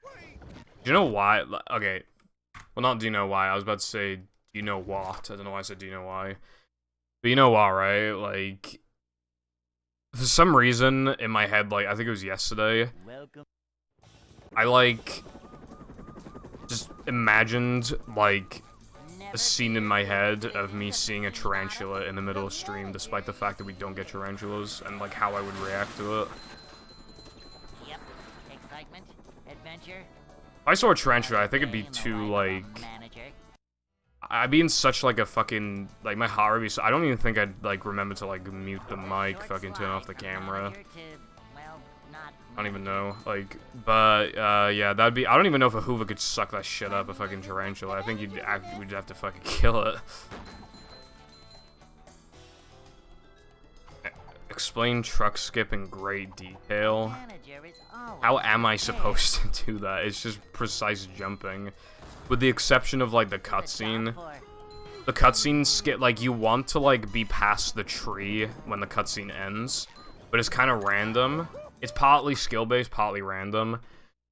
Do you know why? Okay. Well, not do you know why. I was about to say, do you know what? I don't know why I said do you know why. But you know why, right? Like, for some reason, in my head, like, I think it was yesterday, I, like, just imagined, like, a scene in my head of me seeing a tarantula in the middle of stream, despite the fact that we don't get tarantulas, and, like, how I would react to it. Yep. Excitement, adventure. If I saw a tarantula, I think it'd be too, like... I'd be in such, like, a fucking... Like, my heart would be so... I don't even think I'd, like, remember to, like, mute the mic, fucking turn off the camera. I don't even know. Like, but, yeah, that'd be... I don't even know if a Hoover could suck that shit up, a fucking tarantula. I think we'd have to fucking kill it. Explain truck skip in great detail. How am I supposed to do that? It's just precise jumping. With the exception of, like, the cutscene. The cutscene skip, like, you want to, like, be past the tree when the cutscene ends. But it's kind of random. It's partly skill-based, partly random.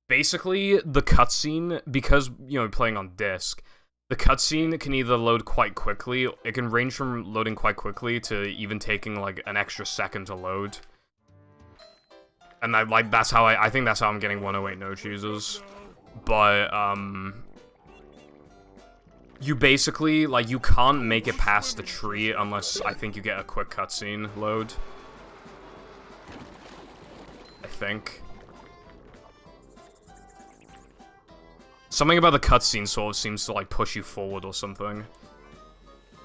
Basically, the cutscene, because, you know, playing on disc, the cutscene can either load quite quickly, it can range from loading quite quickly to even taking, like, an extra second to load. And that's how I think that's how I'm getting 108 no chooses. But, you basically, like, you can't make it past the tree unless I think you get a quick cutscene load. I think. Something about the cutscene sort of seems to, like, push you forward or something.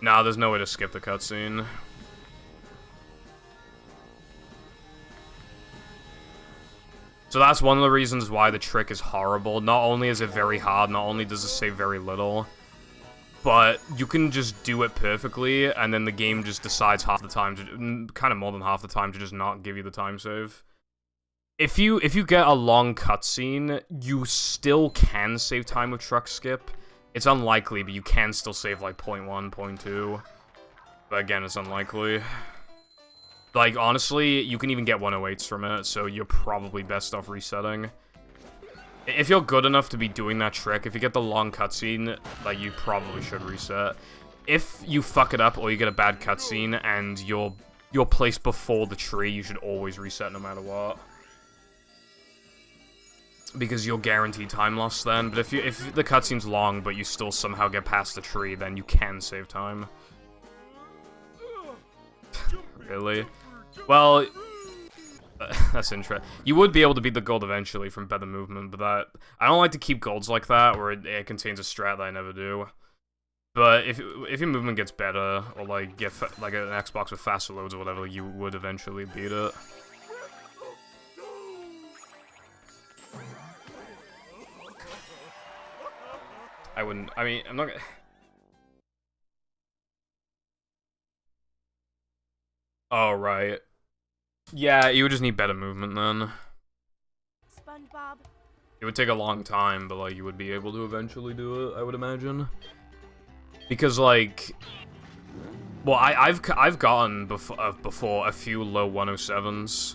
Nah, there's no way to skip the cutscene. So that's one of the reasons why the trick is horrible. Not only is it very hard, not only does it save very little, but you can just do it perfectly, and then the game just decides half the time, to, kind of more than half the time, to just not give you the time save. If you get a long cutscene, you still can save time with truck skip. It's unlikely, but you can still save like 0.1, 0.2. But again, it's unlikely. Like, honestly, you can even get 108s from it, so you're probably best off resetting. If you're good enough to be doing that trick, if you get the long cutscene, like, you probably should reset. If you fuck it up or you get a bad cutscene and you're placed before the tree, you should always reset no matter what. Because you'll guarantee time loss then, but if the cutscene's long but you still somehow get past the tree, then you can save time. Really? Well, that's interesting. You would be able to beat the gold eventually from better movement, but that... I don't like to keep golds like that, where it contains a strat that I never do. But if your movement gets better, or like get like an Xbox with faster loads or whatever, you would eventually beat it. I wouldn't... I mean, I'm not gonna... Oh, right. Yeah, you would just need better movement then. SpongeBob. It would take a long time, but, like, you would be able to eventually do it, I would imagine. Because, like... Well, I've gotten before a few low 107s.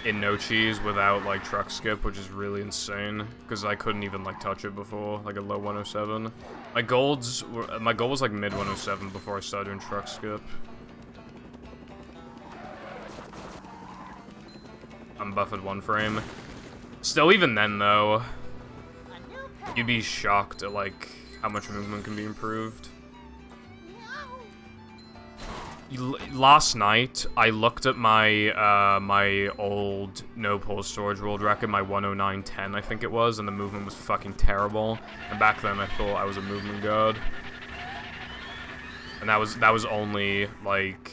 In no cheese without, like, truck skip, which is really insane, because I couldn't even, like, touch it before, like, a low 107. My goal was, like, mid 107 before I started doing truck skip. I'm buffed one frame. Still, even then, though, you'd be shocked at, like, how much movement can be improved. Last night, I looked at my, my old no-pause storage world record, my 109.10, I think it was, and the movement was fucking terrible. And back then, I thought I was a movement god. And that was only, like,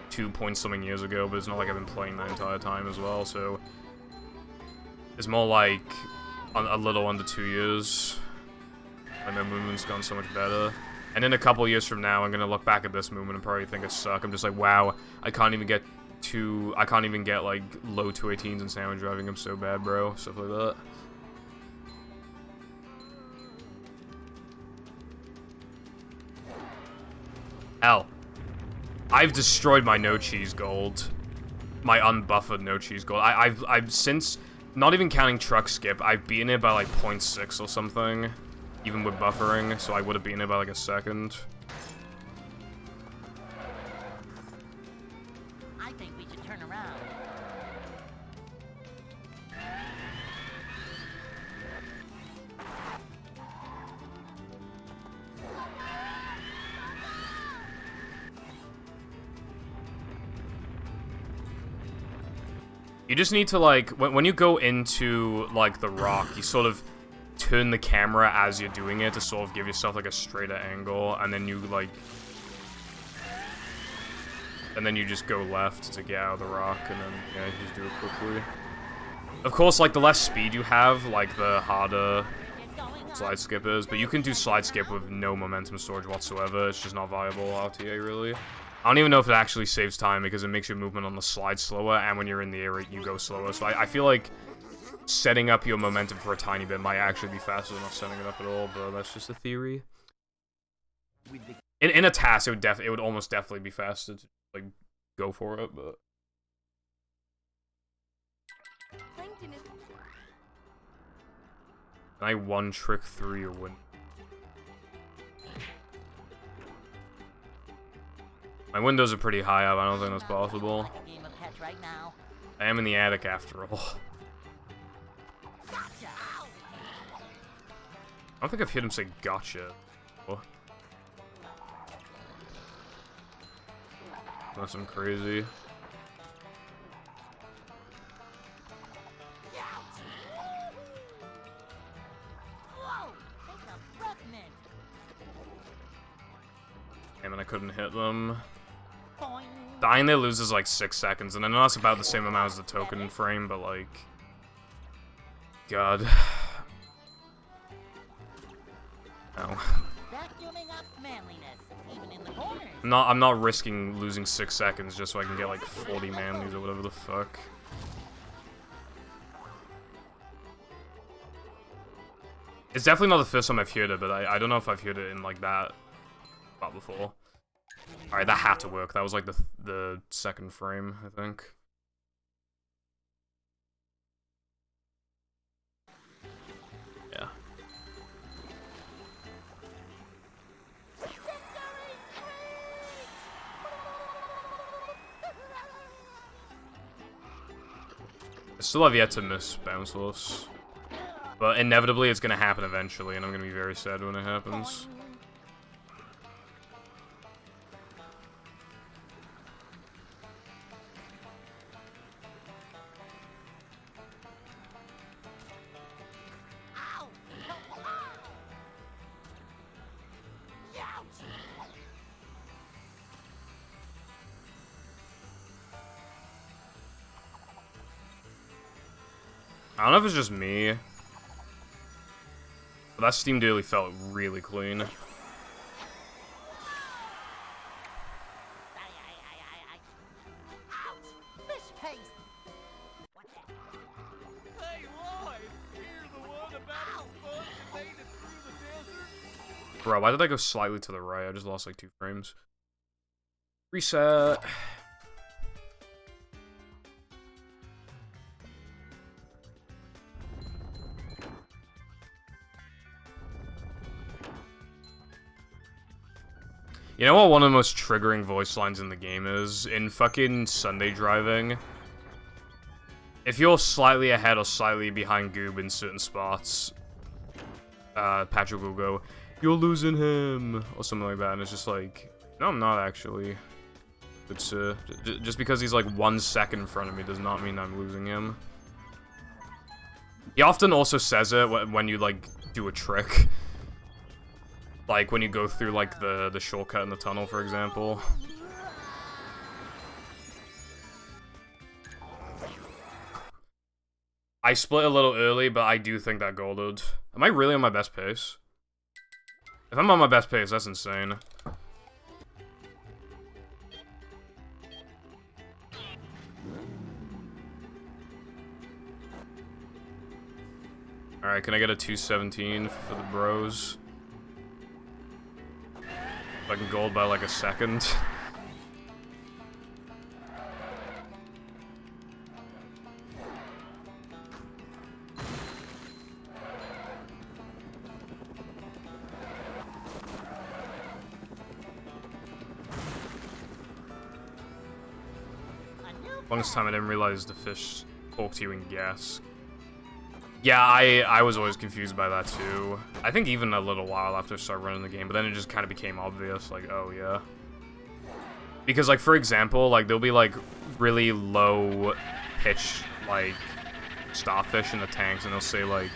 2-point-something years ago, but it's not like I've been playing that entire time as well, so... It's more like a little under 2 years. And my movement's gone so much better. And in a couple years from now, I'm gonna look back at this movement and probably think it suck. I'm just like, wow, I can't even get, like, low 218s in sandwich driving. I'm so bad, bro. Stuff like that. Hell. I've destroyed my no cheese gold. my unbuffered no cheese gold. I've since, not even counting truck skip, I've beaten it by like 0.6 or something, even with buffering, so I would have beaten it by like a second. I think we should turn around. You just need to, like, when you go into, like, the rock, you sort of turn the camera as you're doing it to sort of give yourself, like, a straighter angle, and then you, like... And then you just go left to get out of the rock, and then, yeah, you just do it quickly. Of course, like, the less speed you have, like, the harder slide skip is, but you can do slide skip with no momentum storage whatsoever. It's just not viable RTA, really. I don't even know if it actually saves time because it makes your movement on the slide slower, and when you're in the air, you go slower. So I feel like setting up your momentum for a tiny bit might actually be faster than not setting it up at all, but that's just a theory. In a task, it would almost definitely be faster to, like, go for it, but... I one trick 3 or win. My windows are pretty high up, I don't think that's possible. I am in the attic after all. I don't think I've heard him say gotcha. Oh. That's some crazy. Damn it, I couldn't hit them. Dying there loses like 6 seconds, and I know that's about the same amount as the token frame, but like... God. Ow. I'm not risking losing 6 seconds just so I can get like 40 manlies or whatever the fuck. It's definitely not the first time I've heard it, but I don't know if I've heard it in like that spot before. Alright, that had to work. That was like the second frame, I think. Yeah. I still have yet to miss Bounceless. But inevitably it's gonna happen eventually, and I'm gonna be very sad when it happens. I don't know if it's just me, but that Steam Daily felt really clean. Bro, why did I go slightly to the right? I just lost like 2 frames. Reset. You know what one of the most triggering voice lines in the game is? In fucking Sunday Driving. If you're slightly ahead or slightly behind Goob in certain spots, Patrick will go, "You're losing him," or something like that, and it's just like, no, I'm not actually. It's, just because he's like 1 second in front of me does not mean I'm losing him. He often also says it when you, like, do a trick. Like, when you go through, like, the shortcut in the tunnel, for example. I split a little early, but I do think that golded. Am I really on my best pace? If I'm on my best pace, that's insane. Alright, can I get a 217 for the bros? If I can gold by like a second. Longest time I didn't realize the fish talk to you in guess. Yeah, I was always confused by that too. I think even a little while after I started running the game, but then it just kind of became obvious, like, oh yeah. Because, like, for example, like, there'll be, like, really low pitch, like, starfish in the tanks, and they'll say, like,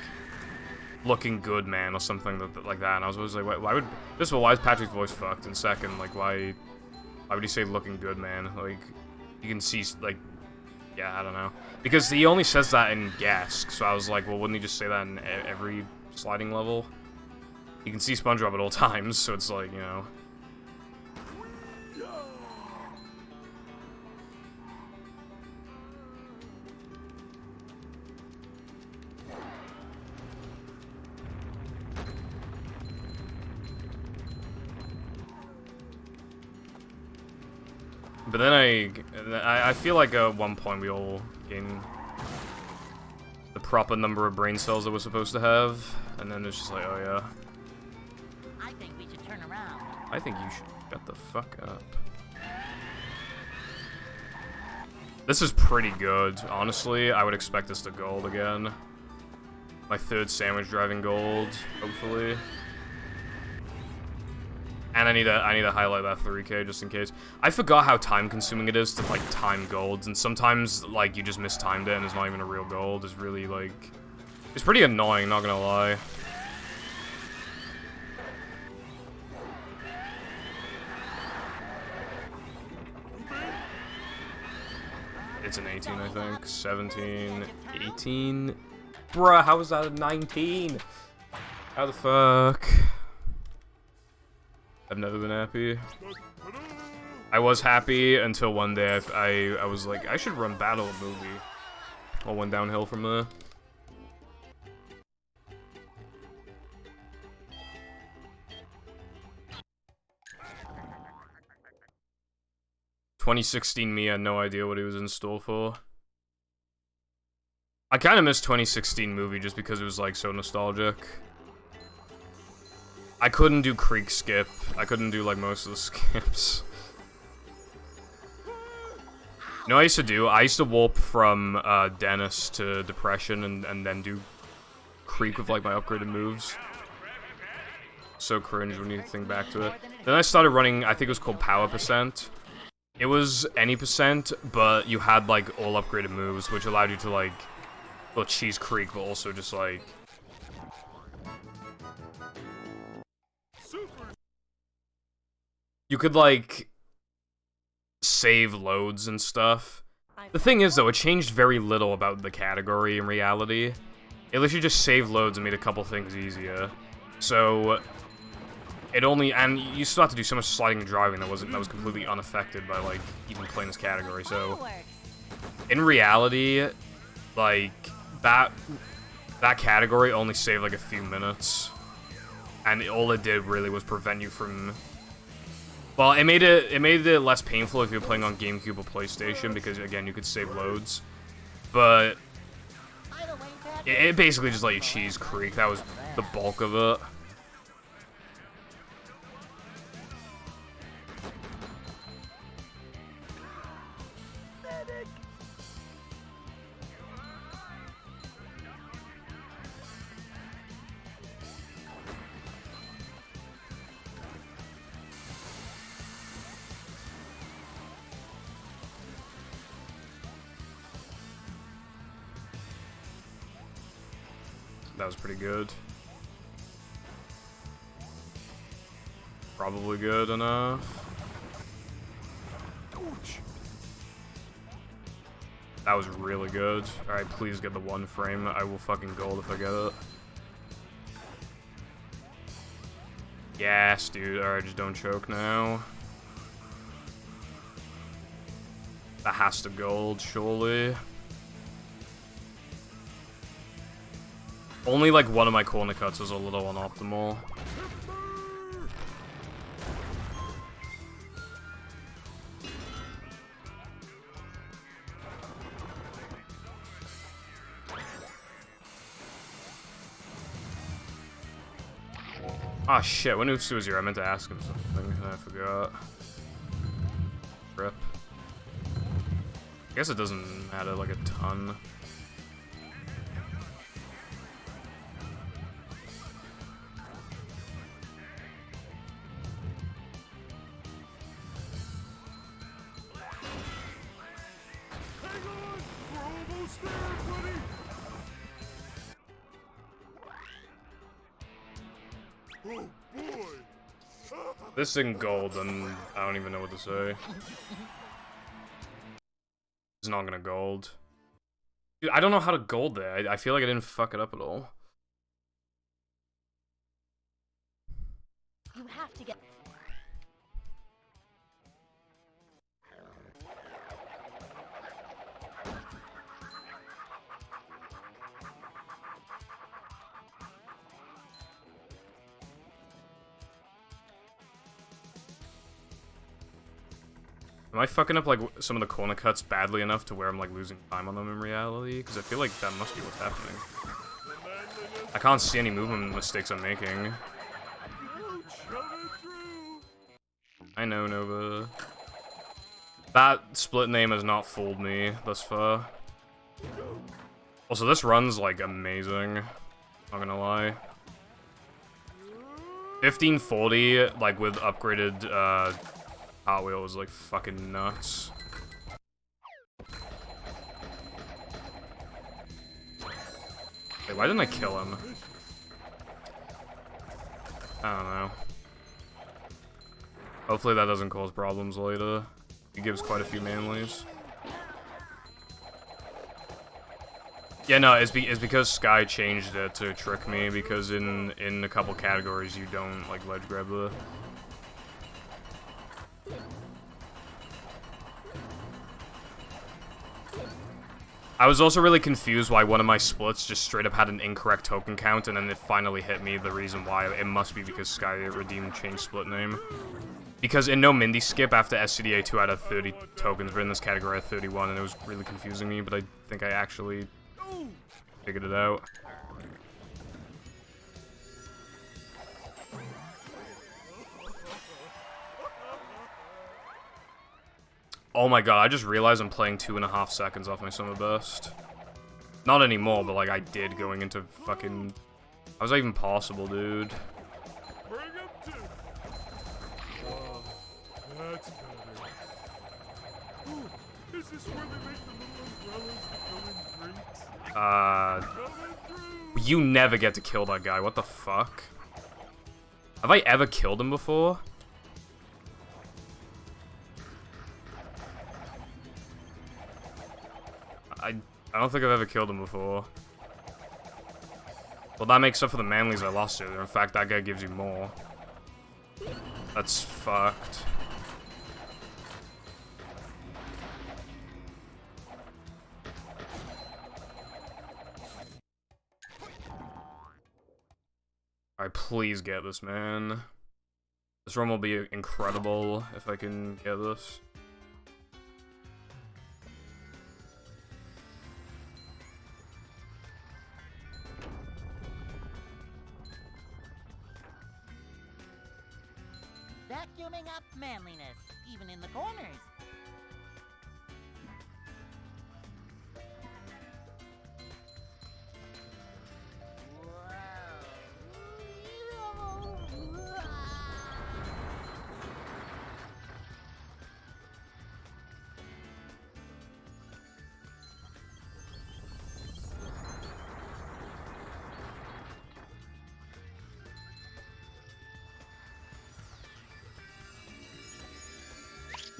looking good, man, or something like that, and I was always like, why would, first of all, why is Patrick's voice fucked, and second, like, why would he say looking good, man? Like, you can see, like, yeah, I don't know. Because he only says that in Gask, so I was like, well, wouldn't he just say that in every sliding level? You can see SpongeBob at all times, so it's like, you know. But then I feel like at one point we all gain the proper number of brain cells that we're supposed to have, and then it's just like, oh yeah. I think we should turn around. I think you should shut the fuck up. This is pretty good, honestly. I would expect this to gold again. My third sandwich driving gold, hopefully. And I need to highlight that 3K just in case. I forgot how time-consuming it is to, like, time golds, and sometimes, like, you just mistimed it and it's not even a real gold. It's really, like... It's pretty annoying, not gonna lie. It's an 18, I think. 17, 18... Bruh, how was that a 19? How the fuck? I've never been happy. I was happy until one day I was like, I should run Battle of Movie. All went downhill from there. "2016 me had no idea what he was in store for. I kind of miss 2016 movie just because it was like so nostalgic. I couldn't do Creek skip. I couldn't do, like, most of the skips. You know what I used to do? I used to warp from, Dennis to Depression and then do Creek with, like, my upgraded moves. So cringe when you think back to it. Then I started running, I think it was called Power Percent. It was any percent, but you had, like, all upgraded moves, which allowed you to, like, well, cheese Creek, but also just, like... You could, like, save loads and stuff. The thing is, though, it changed very little about the category in reality. It literally just saved loads and made a couple things easier. So, it only, and you still have to do so much sliding and driving that was completely unaffected by, like, even playing this category. So, in reality, like, that category only saved, like, a few minutes. And all it did really was prevent you from... Well, it made it less painful if you're playing on GameCube or PlayStation, because, again, you could save loads. But it basically just let you cheese Creek. That was the bulk of it. That was pretty good. Probably good enough. That was really good. Alright, please get the one frame. I will fucking gold if I get it. Yes, dude. Alright, just don't choke now. That has to gold, surely. Only, like, one of my corner cuts was a little unoptimal. Ah, shit, when Oofsu was here, I meant to ask him something, and I forgot. Rip. guess it doesn't matter like a ton. This in gold, and I don't even know what to say. It's not gonna gold. Dude, I don't know how to gold there. I feel like I didn't fuck it up at all. You have to get. Am I fucking up like some of the corner cuts badly enough to where I'm like losing time on them in reality? Because I feel like that must be what's happening. I can't see any movement mistakes I'm making. I know, Nova. That split name has not fooled me thus far. Also, this run's like amazing. Not gonna lie. 1540, like with upgraded Hot Wheel was like fucking nuts. Wait, why didn't I kill him? I don't know. Hopefully that doesn't cause problems later. He gives quite a few manlies. Yeah, no, it's because Sky changed it to trick me, because in a couple categories you don't like ledge grab the. I was also really confused why one of my splits just straight up had an incorrect token count, and then it finally hit me the reason why. It must be because Sky Redeemed changed split name. Because in No Mindy Skip, after SCDA 2 out of 30 tokens, but in this category I had 31, and it was really confusing me, but I think I actually figured it out. Oh my god, I just realized I'm playing 2.5 seconds off my summer burst. Not anymore, but like I did going into fucking... How's that even possible, dude? That's better. Ooh, is this where they make the little umbrellas that go in drinks? You never get to kill that guy, what the fuck? Have I ever killed him before? I don't think I've ever killed him before. Well, that makes up for the manlies I lost to. In fact, that guy gives you more. That's fucked. Alright, please get this, man. This run will be incredible if I can get this. Vacuuming up manliness, even in the corners.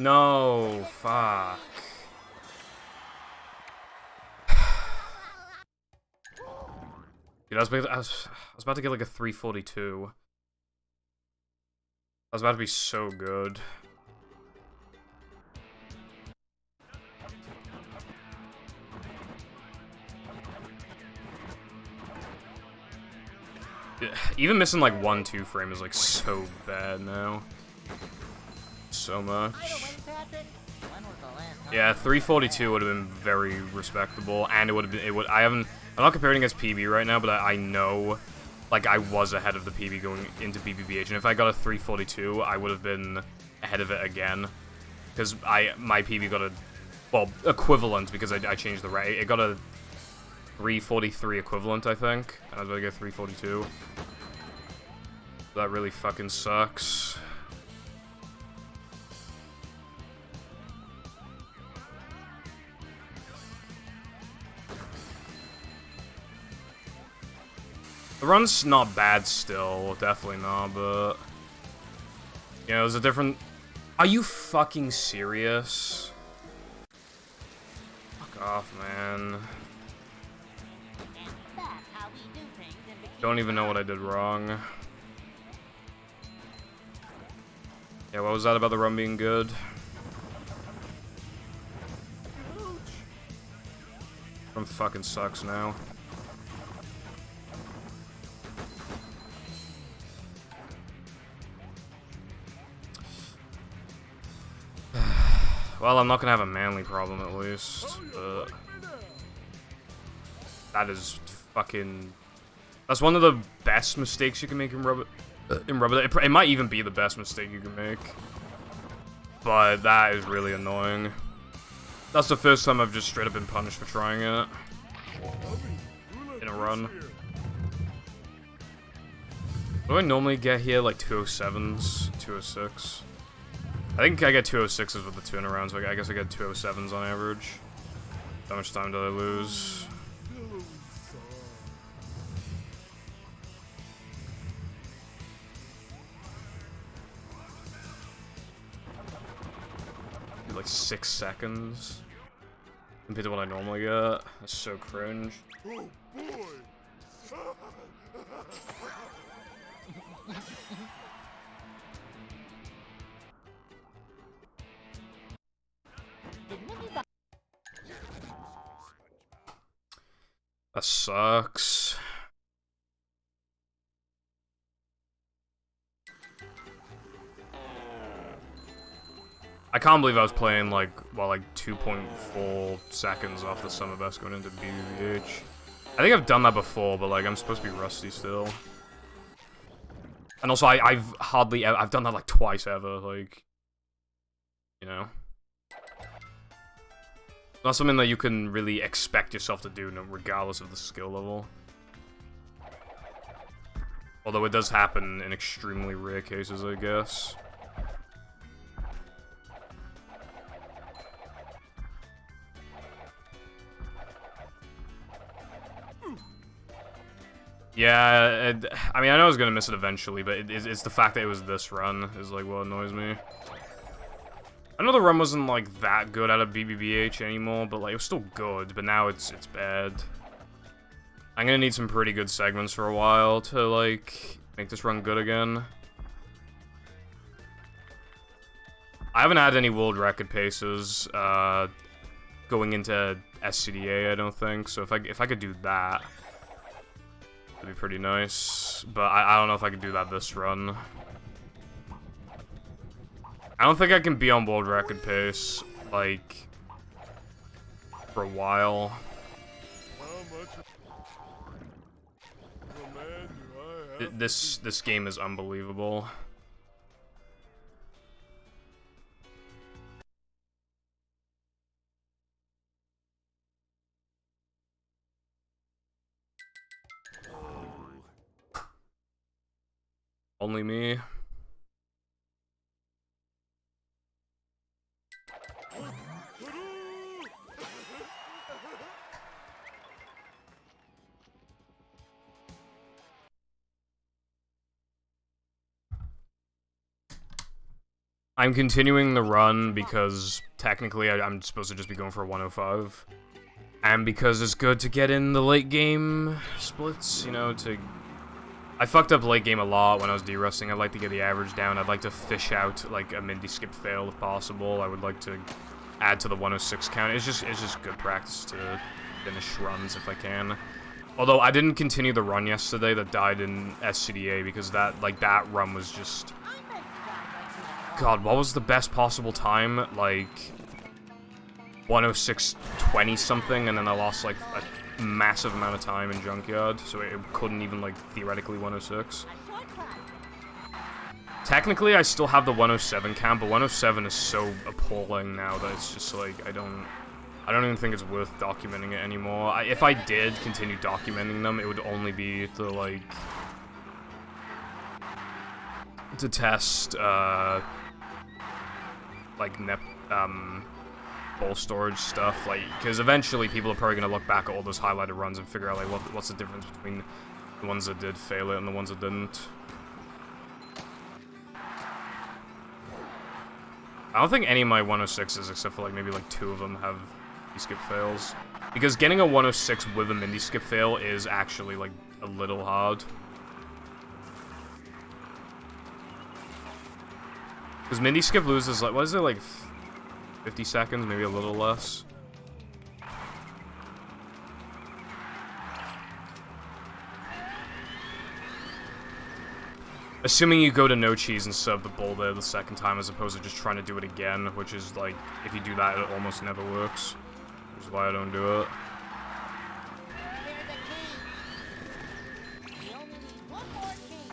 No, fuck. Dude, I was about to get like a 342. I was about to be so good. Even missing like 1-2 frame is like so bad now. So much. Yeah, 342 would have been very respectable, and it would have been. I'm not comparing against PB right now, but I know, like, I was ahead of the PB going into BBBH, and if I got a 342, I would have been ahead of it again, because my PB got a Well, equivalent, because I changed the rate. It got a 343 equivalent, I think. And I was going to get 342. That really fucking sucks. The run's not bad still, definitely not, but... You know, there's a different... Are you fucking serious? Fuck off, man. And that's how we do things in Bikini Don't even know what I Bottom. did wrong. Yeah, what was that about the run being good? Run fucking sucks now. Well, I'm not gonna have a manly problem at least, but that is fucking. That's one of the best mistakes you can make in Rubber. It might even be the best mistake you can make, but that is really annoying. That's the first time I've just straight up been punished for trying it in a run. What do I normally get here? Like 207s, 206. I think I get 206s with the turnaround, so I guess I get 207s on average. How much time did I lose? Like 6 seconds compared to what I normally get. That's so cringe. Oh boy! That sucks. I can't believe I was playing like, well, like 2.4 seconds off the summer best going into BBH. I think I've done that before, but like I'm supposed to be rusty still. And also I've hardly ever, I've done that like twice ever, like, you know. Not something that you can really expect yourself to do, regardless of the skill level. Although it does happen in extremely rare cases, I guess. Yeah, I mean, I know I was gonna miss it eventually, but it's the fact that it was this run is like what annoys me. I know the run wasn't like that good out of BBBH anymore, but like it was still good. But now it's bad. I'm gonna need some pretty good segments for a while to like make this run good again. I haven't had any world record paces going into SCDA, I don't think. So if I could do that, that'd be pretty nice. But I don't know if I could do that this run. I don't think I can be on world record pace, like, for a while. How much of a man do I have? This game is unbelievable. Only me. I'm continuing the run because technically I'm supposed to just be going for a 105. And because it's good to get in the late game splits, you know, I fucked up late game a lot when I was derusting. I'd like to get the average down. I'd like to fish out like a Mindy skip fail if possible. I would like to add to the 106 count. It's just good practice to finish runs if I can. Although I didn't continue the run yesterday that died in SCDA because that run was just, God, what was the best possible time? Like 106.20 something, and then I lost like a massive amount of time in Junkyard, so it couldn't even like theoretically 106. Technically, I still have the 107 count, but 107 is so appalling now that it's just like I don't. I don't even think it's worth documenting it anymore. If I did continue documenting them, it would only be to, like, to test, like, bowl storage stuff, like, because eventually people are probably going to look back at all those highlighted runs and figure out, like, what's the difference between the ones that did fail it and the ones that didn't. I don't think any of my 106s, except for, like, maybe, like, 2 of them have skip fails. Because getting a 106 with a Mindy skip fail is actually, like, a little hard. Because Mindy skip loses, like, what is it, like, 50 seconds, maybe a little less? Assuming you go to no cheese and serve the bowl there the second time as opposed to just trying to do it again, which is, like, if you do that, it almost never works. Which is why I don't do it. There's a key. We only need one more key.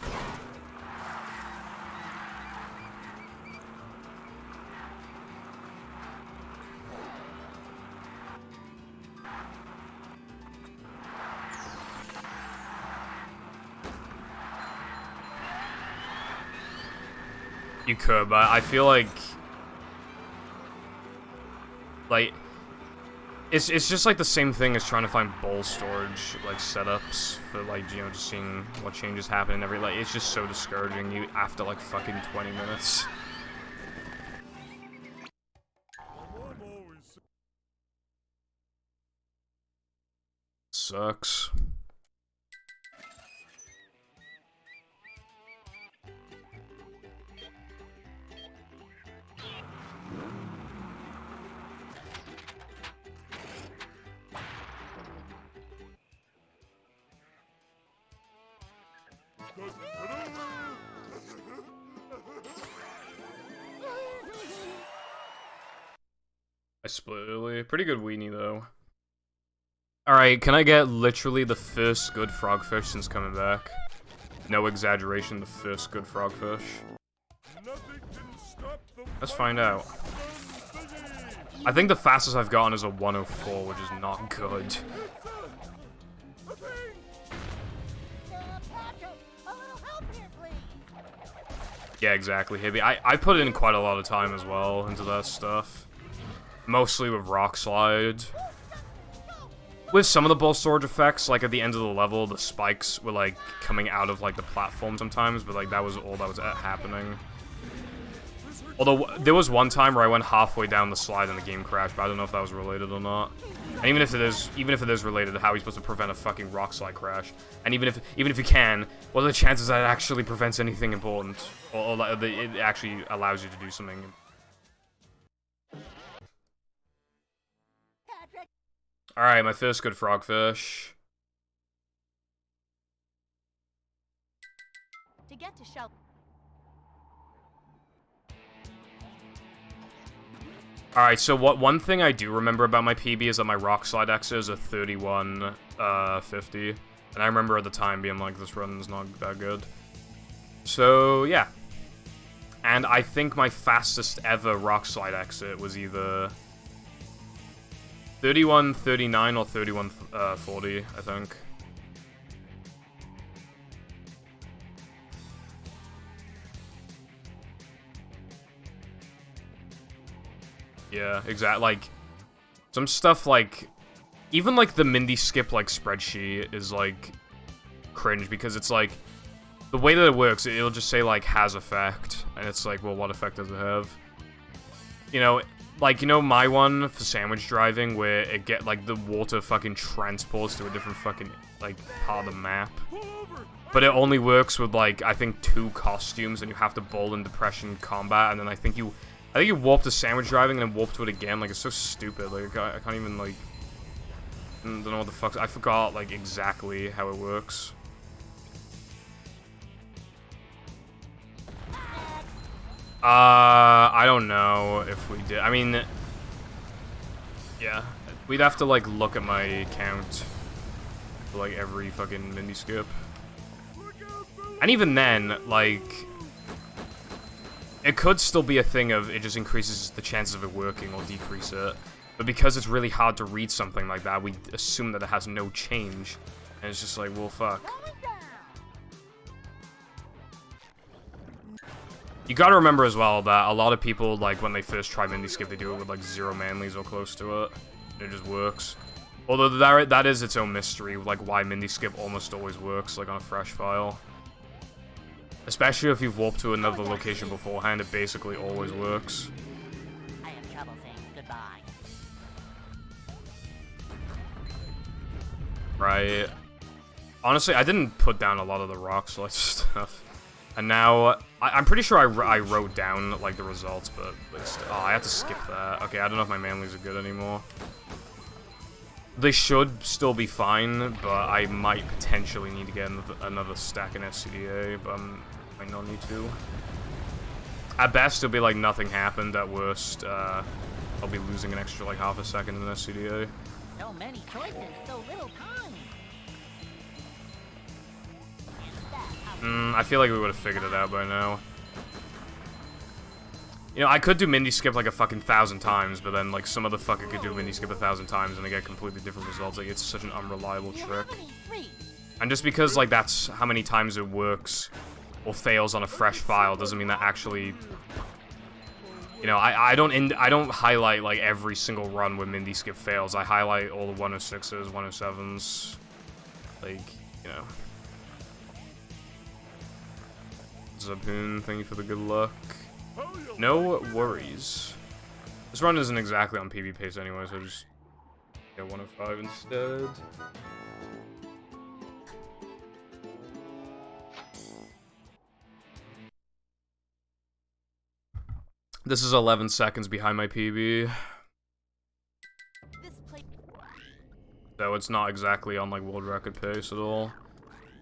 You could, but I feel like it's just like the same thing as trying to find bowl storage like setups for, like, you know, just seeing what changes happen and every, like, it's just so discouraging you after like fucking 20 minutes. Sucks. I split early. Pretty good weenie, though. Alright, can I get literally the first good frogfish since coming back? No exaggeration, the first good frogfish. Let's find out. I think the fastest I've gotten is a 104, which is not good. Patrick, a little help here, please. Yeah, exactly, Hibby. I put in quite a lot of time as well into that stuff. Mostly with Rock Slide. With some of the bowl storage effects, like at the end of the level, the spikes were like coming out of like the platform sometimes, but like that was all that was happening. Although there was one time where I went halfway down the slide and the game crashed, but I don't know if that was related or not. And even if it is related, how are you supposed to prevent a fucking rock slide crash? And even if you can, what are the chances that it actually prevents anything important, or that it actually allows you to do something? Patrick, Alright, my first good frogfish. To get to shelter. Alright, so one thing I do remember about my PB is that my rock slide exit is a 31.50. And I remember at the time being like, this run's not that good. So, yeah. And I think my fastest ever rock slide exit was either 31.39 or 31.40, I think. Yeah, exactly. Like, some stuff like, even like the Mindy skip like spreadsheet is like cringe because it's like, the way that it works, it'll just say like has effect, and it's like, well, what effect does it have? You know, like, you know my one for sandwich driving where it get like the water fucking transports to a different fucking like part of the map. But it only works with like, I think 2 costumes, and you have to bowl in depression combat, and then I think you warp to sandwich driving and then warp to it again. Like, it's so stupid. Like, I can't even, like, don't know what the fuck. I forgot, like, exactly how it works. I don't know if we did. I mean, yeah. We'd have to, like, look at my count for, like, every fucking Mindy skip. And even then, like, it could still be a thing of it just increases the chances of it working or decrease it. But because it's really hard to read something like that, we assume that it has no change. And it's just like, well, fuck. You gotta remember as well that a lot of people, like, when they first try Mindy Skip, they do it with, like, 0 manlies or close to it. It just works. Although that is its own mystery, like, why Mindy Skip almost always works, like, on a fresh file. Especially if you've warped to another location beforehand, it basically always works. I have trouble saying goodbye. Right. Honestly, I didn't put down a lot of the rock select stuff. And now, I'm pretty sure I wrote down, like, the results, but, like, oh, I have to skip that. Okay, I don't know if my manlies are good anymore. They should still be fine, but I might potentially need to get another stack in SCDA, but I might not need to. At best, it'll be like nothing happened. At worst, I'll be losing an extra, like, half a second in SCDA. So many choices, so little time. I feel like we would have figured it out by now. You know, I could do Mindy Skip like a fucking 1,000 times, but then, like, some other fucker could do Mindy Skip 1,000 times and they get completely different results. Like, it's such an unreliable trick. And just because, like, that's how many times it works or fails on a fresh file doesn't mean that actually... You know, I don't highlight, like, every single run where Mindy Skip fails. I highlight all the 106s, 107s. Like, you know... Zaboon, thank you for the good luck. No worries. This run isn't exactly on PB pace anyway, so just get 105 instead. This is 11 seconds behind my PB. So it's not exactly on, like, world record pace at all.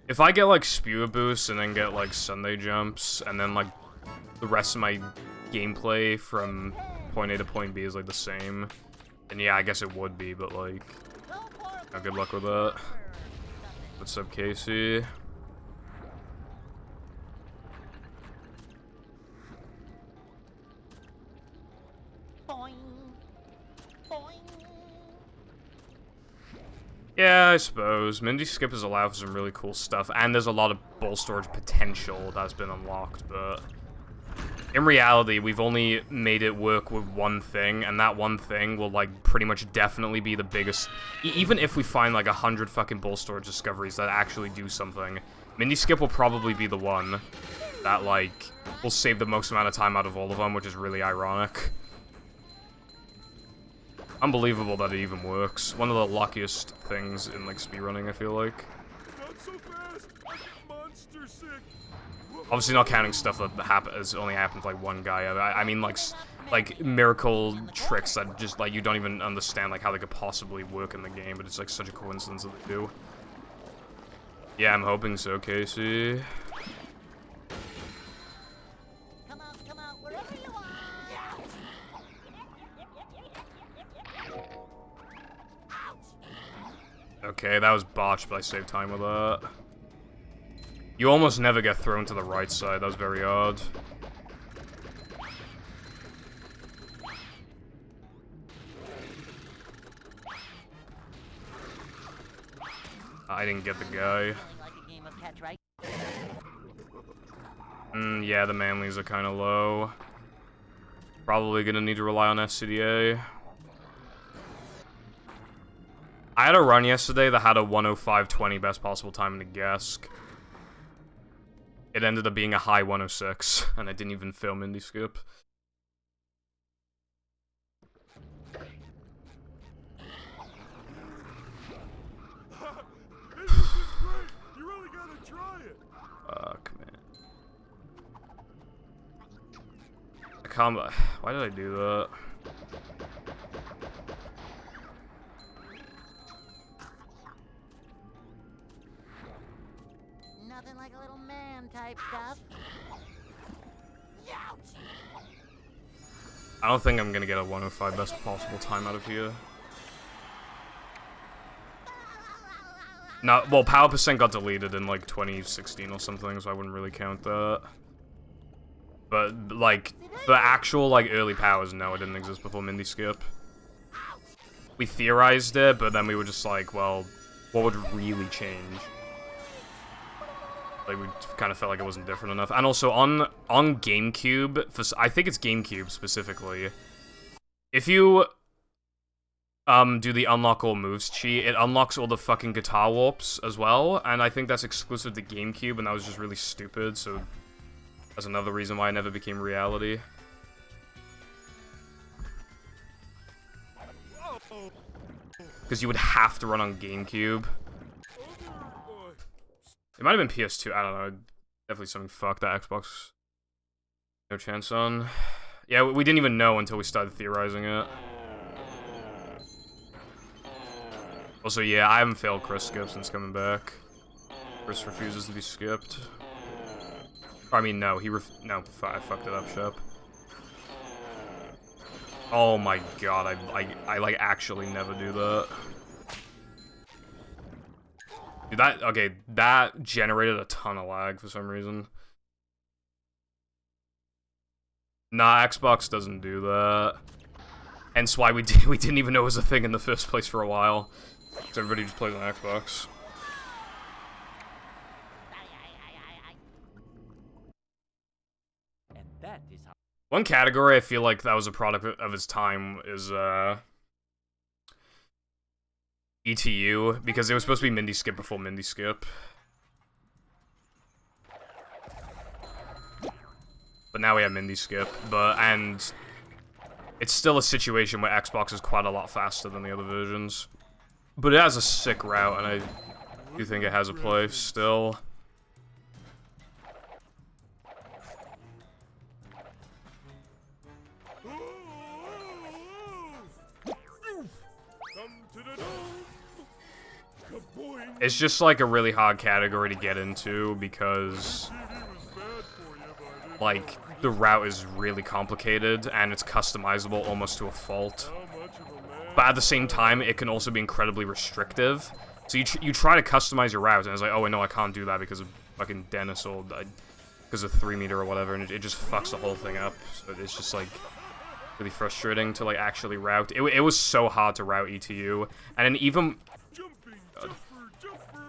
If I get, like, Spewer Boost and then get, like, Sunday Jumps, and then, like, the rest of my gameplay from point A to point B is, like, the same, then yeah, I guess it would be, but, like, good luck with that. What's up, Casey? Boing. Boing. Yeah, I suppose. Mindy Skip has allowed for some really cool stuff, and there's a lot of ball storage potential that's been unlocked, but... In reality, we've only made it work with one thing, and that one thing will, like, pretty much definitely be the biggest... Even if we find, like, 100 fucking ball storage discoveries that actually do something, Mindy Skip will probably be the one that, like, will save the most amount of time out of all of them, which is really ironic. Unbelievable that it even works. One of the luckiest things in, like, speedrunning, I feel like. Not so fast. I'm monster sick. Obviously not counting stuff that has only happened to, like, one guy. I mean, like miracle tricks that just, like, you don't even understand, like, how they could possibly work in the game, but it's, like, such a coincidence that they do. Yeah, I'm hoping so, Casey. Come out, wherever you are. Okay, that was botched, but I saved time with that. You almost never get thrown to the right side. That was very odd. I didn't get the guy. Yeah, the manlies are kind of low. Probably gonna need to rely on SCDA. I had a run yesterday that had a 105.20 best possible time in the Gesk. It ended up being a high 106, and I didn't even fail Mindy Skip. This is great. You really gotta try it. Fuck, man. I can't... Why did I do that? Nothing like a little man type stuff. I don't think I'm gonna get a 105 best possible time out of here. No, well, Power Percent got deleted in, like, 2016 or something, so I wouldn't really count that. But, like, the actual, like, early powers, no, it didn't exist before Mindy Skip. we theorized it, but then we were just like, well, what would really change? Like, we kind of felt like it wasn't different enough. And also, on GameCube, I think it's GameCube specifically, if you do the unlock all moves cheat, it unlocks all the fucking guitar warps as well, and I think that's exclusive to GameCube, and that was just really stupid, so that's another reason why it never became reality. Because you would have to run on GameCube. It might have been PS2, I don't know. Definitely something fucked that Xbox. No chance on. Yeah, we didn't even know until we started theorizing it. Also, yeah, I haven't failed Chris skip since coming back. Chris refuses to be skipped. I mean, no, no, I fucked it up, Shep. Oh my god, I like, actually never do that. Dude, that generated a ton of lag for some reason. Nah, Xbox doesn't do that. Hence why we didn't even know it was a thing in the first place for a while. Because everybody just plays on Xbox. And that is how. One category I feel like that was a product of its time is, ETU, because it was supposed to be Mindy Skip before Mindy Skip. But now we have Mindy Skip, and it's still a situation where Xbox is quite a lot faster than the other versions. But it has a sick route, and I do think it has a place still. It's just like a really hard category to get into because, like, the route is really complicated and it's customizable almost to a fault. But at the same time, it can also be incredibly restrictive. So you try to customize your route and it's like, oh, no, I can't do that because of fucking Dennis or because of 3 meter or whatever, and it just fucks the whole thing up. So it's just like really frustrating to like actually route. It was so hard to route ETU, and then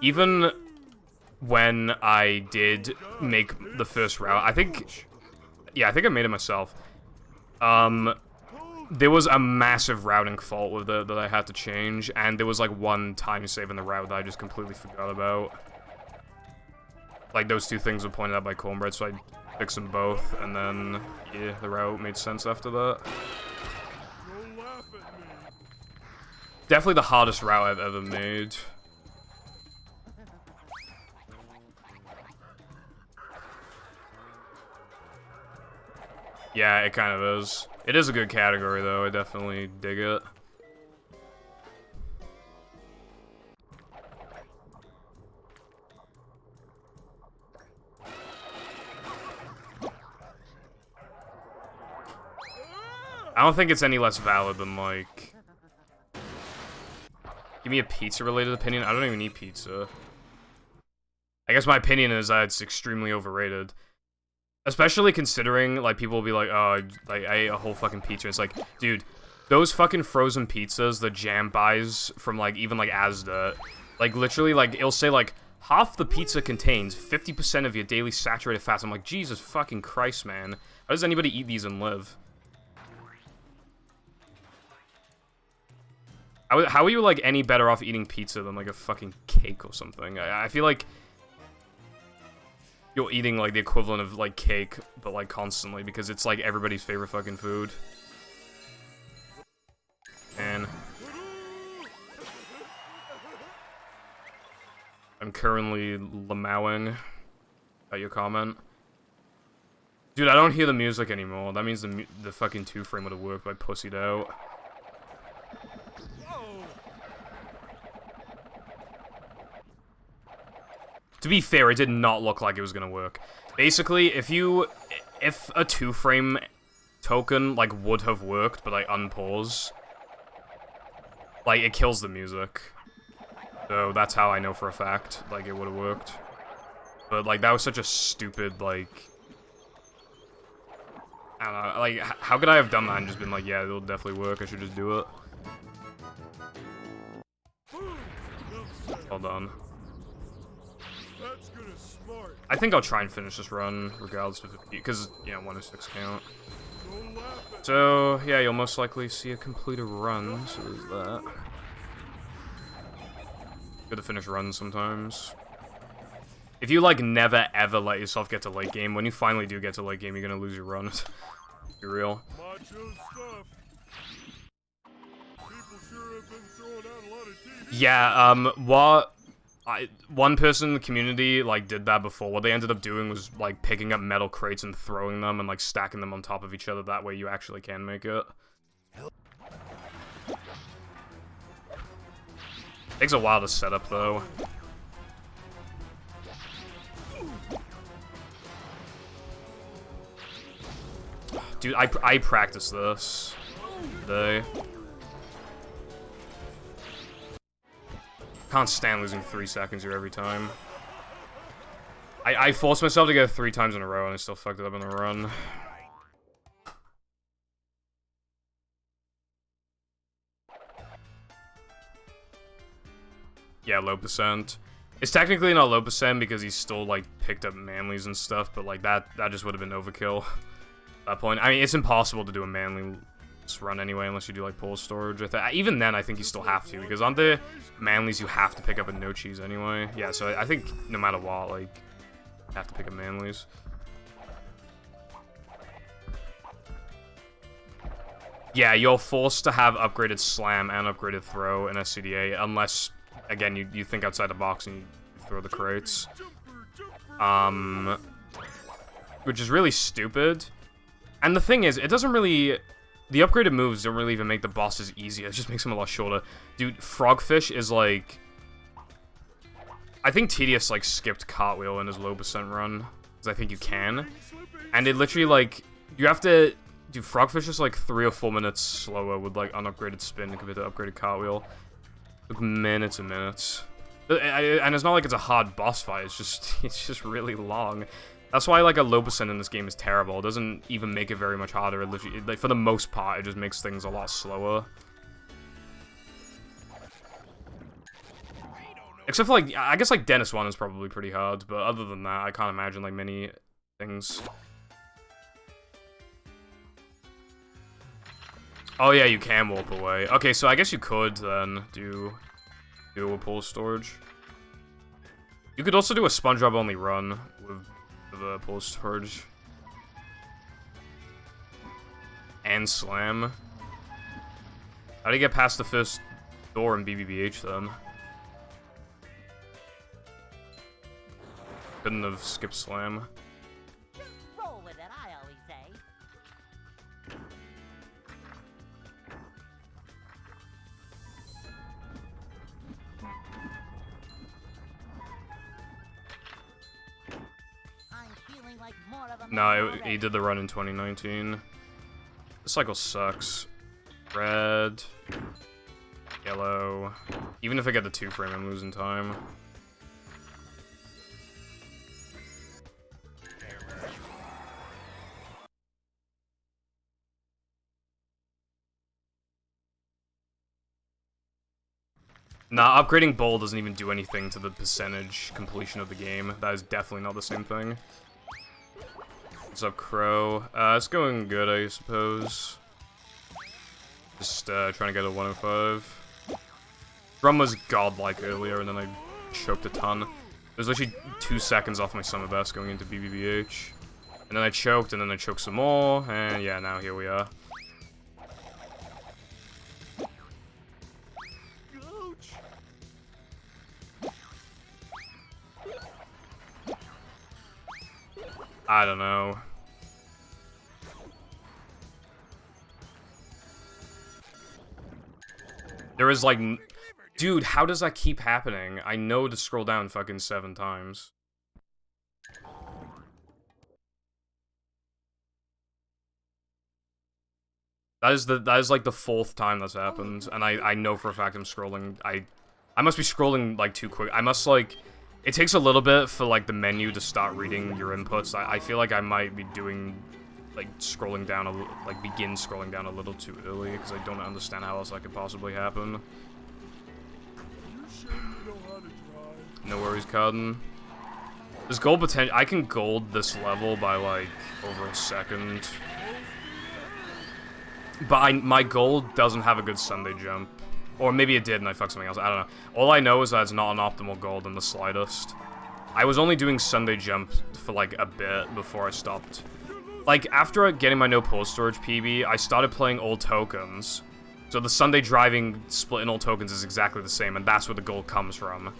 even when I did make the first route, I think I made it myself. There was a massive routing fault with it that I had to change, and there was like one time save in the route that I just completely forgot about. Like, those two things were pointed out by Cornbread, so I fixed them both, and then, yeah, the route made sense after that. Definitely the hardest route I've ever made. Yeah, it kind of is. It is a good category, though. I definitely dig it. I don't think it's any less valid than, like... Give me a pizza-related opinion? I don't even eat pizza. I guess my opinion is that it's extremely overrated. Especially considering, like, people will be like, oh, like, I ate a whole fucking pizza. It's like, dude, those fucking frozen pizzas that Jam buys from, like, even, like, Asda, like, literally, like, it'll say, like, half the pizza contains 50% of your daily saturated fats. I'm like, Jesus fucking Christ, man. How does anybody eat these and live? How are you, like, any better off eating pizza than, like, a fucking cake or something? I feel like you're eating, like, the equivalent of, like, cake, but, like, constantly, because it's, like, everybody's favorite fucking food. And I'm currently lamowing at your comment. Dude, I don't hear the music anymore. That means the fucking 2-frame would have worked, but I pussied out. To be fair, it did not look like it was gonna work. Basically, if a 2-frame token, like, would have worked, but, like, unpause, like, it kills the music. So that's how I know for a fact, like, it would have worked. But, like, that was such a stupid, like... I don't know, like, how could I have done that and just been like, yeah, it'll definitely work, I should just do it? Hold on. That's gonna smart. I think I'll try and finish this run, regardless of it, because, you know, 106 count. Don't laugh at So, yeah, you'll most likely see a completed run, so there's that. Good to finish runs sometimes. If you, like, never ever let yourself get to late game, when you finally do get to late game, you're gonna lose your run. Be real. macho stuff. People sure have been throwing out a lot of TV. Yeah, one person in the community, like, did that before. What they ended up doing was, like, picking up metal crates and throwing them and, like, stacking them on top of each other. That way you actually can make it. Takes a while to set up, though. Dude, I practiced this today. Can't stand losing 3 seconds here every time. I forced myself to get it 3 times in a row and I still fucked it up in the run. Yeah, low percent. It's technically not low percent because he's still, like, picked up manlies and stuff, but, like, that just would have been overkill at that point. I mean, it's impossible to do a manly run anyway unless you do, like, pull storage. Even then, I think you still have to, because on the manlies, you have to pick up a no cheese anyway. Yeah, so I think no matter what, like, you have to pick up manlies. Yeah, you're forced to have upgraded slam and upgraded throw in SCDA, unless, again, you think outside the box and you throw the crates. Which is really stupid. And the thing is, it doesn't really... The upgraded moves don't really even make the bosses easier, it just makes them a lot shorter. Dude, Frogfish is like... I think Tedious, like, skipped Cartwheel in his low percent run, because I think you can. And it literally, like, you have to... Dude, Frogfish is like 3 or 4 minutes slower with, like, unupgraded spin compared to upgraded Cartwheel. Like, minutes and minutes. And it's not like it's a hard boss fight, it's just really long. That's why, like, a low percent in this game is terrible. It doesn't even make it very much harder. It literally, like, for the most part, it just makes things a lot slower. Except for, like, I guess, like, Dennis 1 is probably pretty hard, but other than that, I can't imagine, like, many things. Oh, yeah, you can warp away. Okay, so I guess you could, then, do a pull storage. You could also do a SpongeBob-only run with the pull storage. And slam. How do you get past the first door in BBBH, then? Couldn't have skipped slam. Just roll with it, I always say. I'm feeling like more of a No, man he already. did the run in 2019. This cycle sucks. Red. Yellow. Even if I get the 2-frame, I'm losing time. Nah, upgrading Bowl doesn't even do anything to the percentage completion of the game. That is definitely not the same thing. What's up, Crow? It's going good, I suppose. Just trying to get a 105. Drum was godlike earlier, and then I choked a ton. It was literally 2 seconds off my summer best going into BBBH. And then I choked, and then I choked some more, and yeah, now here we are. I don't know. There is like... Dude, how does that keep happening? I know to scroll down fucking 7 times. That is like the 4th time that's happened, and I know for a fact I'm scrolling. I must be scrolling like too quick. I must like... It takes a little bit for, like, the menu to start reading your inputs. I feel like I might be doing, like, scrolling down, begin scrolling down a little too early, because I don't understand how else that could possibly happen. You sure you know how No worries, Carden. There's gold potential. I can gold this level by like over a second. But my gold doesn't have a good Sunday jump. Or maybe it did and I fucked something else. I don't know. All I know is that it's not an optimal gold in the slightest. I was only doing Sunday jump for like a bit before I stopped. Like, after getting my no pole storage PB, I started playing old tokens. So the Sunday driving split in old tokens is exactly the same, and that's where the gold comes from.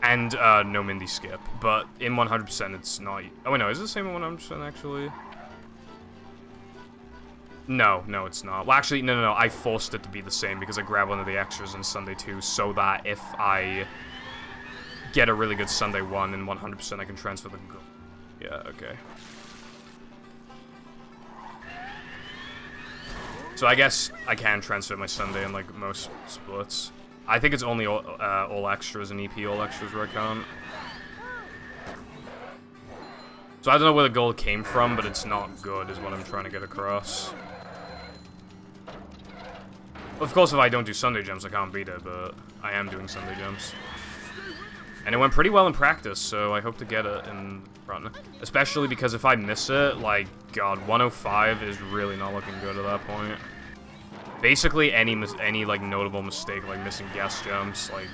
And, no Mindy skip. But in 100% it's not... Oh, wait, no, is it the same in 100% actually? No, it's not. Well, actually, no, I forced it to be the same because I grabbed one of the extras in Sunday 2 so that if I get a really good Sunday 1 in 100%, I can transfer the gold. Yeah, okay. So I guess I can transfer my Sunday in, like, most splits. I think it's only all extras and EP all extras where I can't. So I don't know where the gold came from, but it's not good is what I'm trying to get across. Of course, if I don't do Sunday jumps, I can't beat it, but I am doing Sunday jumps. And it went pretty well in practice, so I hope to get it in front. Especially because if I miss it, like, God, 105 is really not looking good at that point. Basically, any like, notable mistake, like missing guest jumps, like,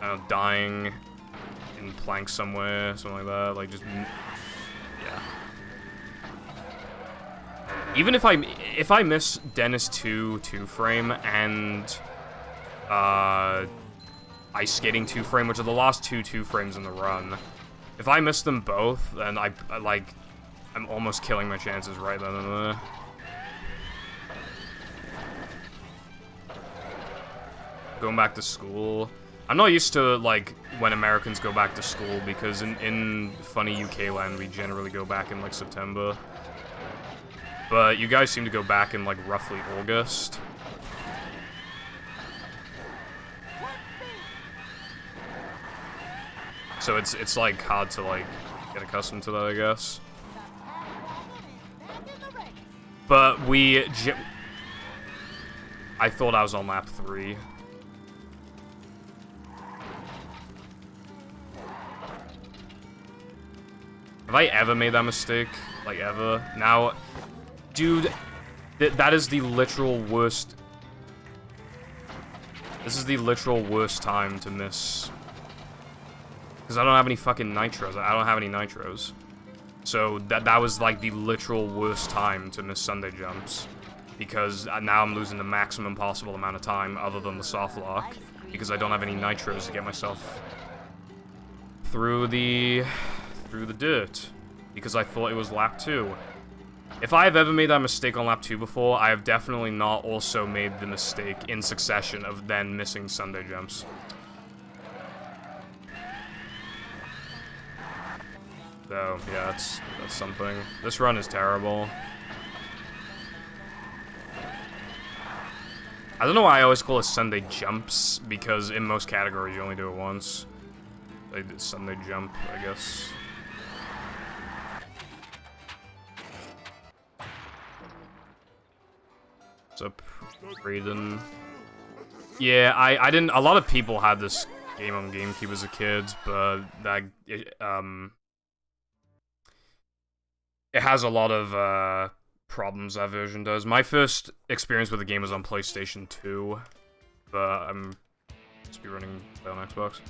I don't know, dying in plank somewhere, something like that, like, just, yeah. Even if I miss Dennis 2 2-frame and, ice skating 2-frame, which are the last 2-frames in the run. If I miss them both, then I'm almost killing my chances right then and there. Going back to school. I'm not used to, like, when Americans go back to school, because in funny UK land, we generally go back in, like, September. But you guys seem to go back in, like, roughly August. So it's like hard to like get accustomed to that, I guess. But I thought I was on lap 3. Have I ever made that mistake? Like ever? Now, dude, that is the literal worst. This is the literal worst time to miss. Because I don't have any fucking nitros. I don't have any nitros. So that was like the literal worst time to miss Sunday jumps. Because now I'm losing the maximum possible amount of time other than the soft lock. Because I don't have any nitros to get myself through the dirt. Because I thought it was lap 2. If I have ever made that mistake on lap 2 before, I have definitely not also made the mistake in succession of then missing Sunday jumps. So, yeah, that's something. This run is terrible. I don't know why I always call it Sunday jumps, because in most categories you only do it once. I did Sunday jump, I guess. What's up, Raiden? Yeah, I didn't. A lot of people had this game on GameCube as a kid, but that it has a lot of problems, that version does. My first experience with the game was on PlayStation 2, but I'm just be running that on Xbox.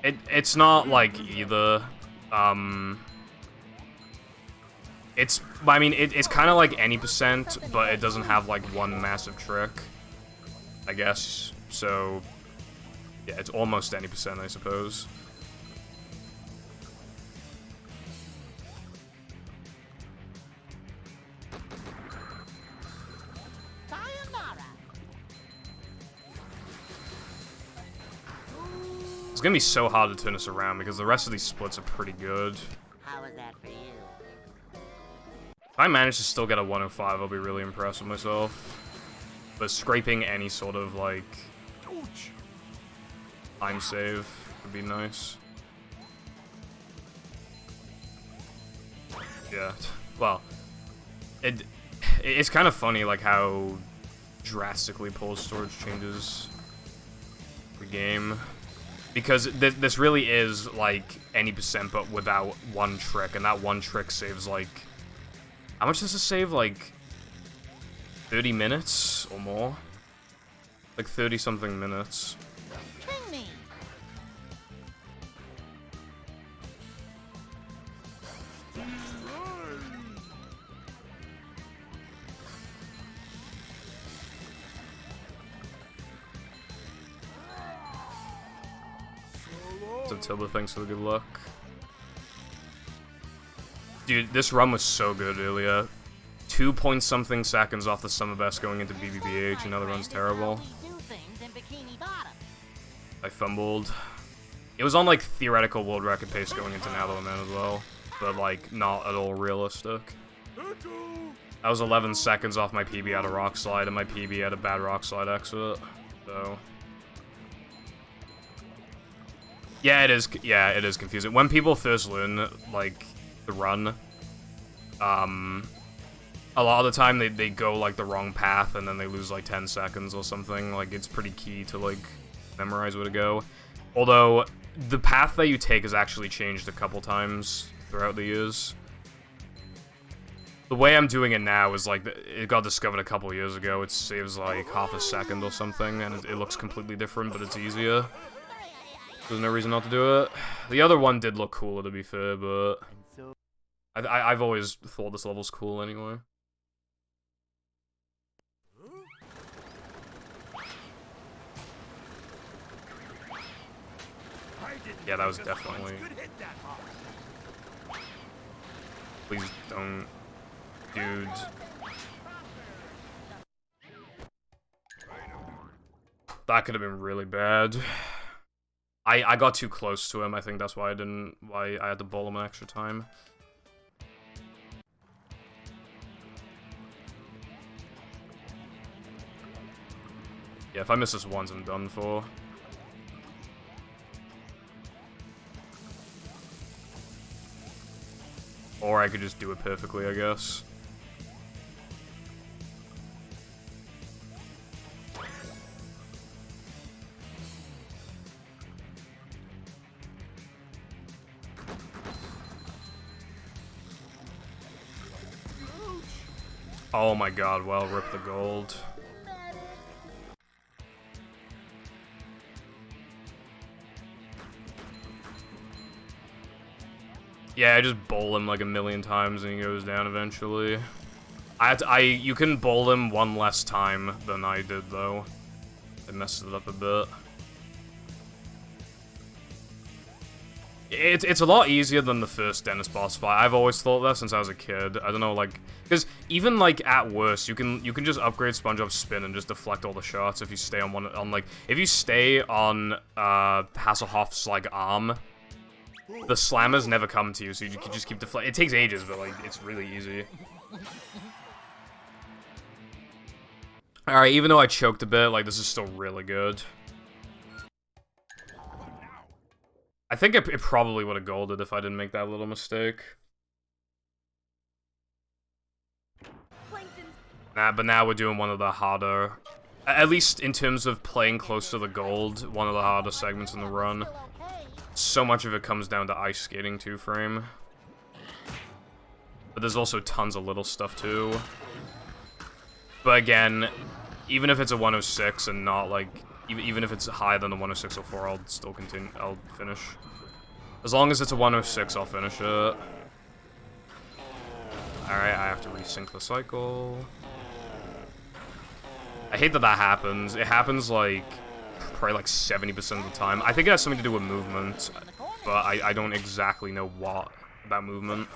It's not like either. It's kind of like any percent, but it doesn't have like one massive trick, I guess. So yeah, it's almost any percent, I suppose. It's gonna be so hard to turn this around because the rest of these splits are pretty good. How was that for you? If I manage to still get a 105, I'll be really impressed with myself. But scraping any sort of, like, time save would be nice. Yeah, well, it's kind of funny, like, how drastically pole storage changes the game. Because this really is, like, any percent but without one trick, and that one trick saves, like... How much does it save? Like, 30 minutes or more? Like, 30-something minutes. King me. So Tilda, thanks for the good luck. Dude, this run was so good earlier. 2-point-something seconds off the summer best going into BBBH, and now the run's terrible. I fumbled. It was on, like, theoretical world record pace going into Netherland as well, but, like, not at all realistic. I was 11 seconds off my PB at a rock slide, and my PB had a bad rock slide exit, so... Yeah, it is confusing. When people first learn, like, the run, a lot of the time they go, like, the wrong path, and then they lose, like, 10 seconds or something. Like, it's pretty key to, like, memorize where to go. Although, the path that you take has actually changed a couple times throughout the years. The way I'm doing it now is, like, it got discovered a couple years ago. It saves, like, half a second or something, and it looks completely different, but it's easier. There's no reason not to do it. The other one did look cooler, to be fair, but... I've always thought this level's cool anyway. Yeah, that was definitely... Please don't... Dude. That could have been really bad. I got too close to him. I think that's why I had to bowl him an extra time. Yeah, if I miss this once, I'm done for. Or I could just do it perfectly, I guess. Oh my god, well, rip the gold. Yeah, I just bowl him like a million times and he goes down eventually. You can bowl him one less time than I did, though. It messed it up a bit. It's a lot easier than the first Dennis boss fight. I've always thought that since I was a kid. I don't know, like... Because even, like, at worst, you can just upgrade SpongeBob's spin and just deflect all the shots if you stay on if you stay on, Hasselhoff's, like, arm, the slammers never come to you, so you can just keep deflecting. It takes ages, but, like, it's really easy. Alright, even though I choked a bit, like, this is still really good. I think it probably would have golded if I didn't make that little mistake. Nah, but now we're doing one of the harder, at least in terms of playing close to the gold, one of the harder segments in the run. So much of it comes down to ice skating 2-frame. But there's also tons of little stuff too. But again, even if it's a 106 and not like... Even if it's higher than the 106 or 4, I'll still continue. I'll finish. As long as it's a 106, I'll finish it. Alright, I have to resync the cycle. I hate that that happens. It happens, like, probably like 70% of the time. I think it has something to do with movement, but I don't exactly know what about movement.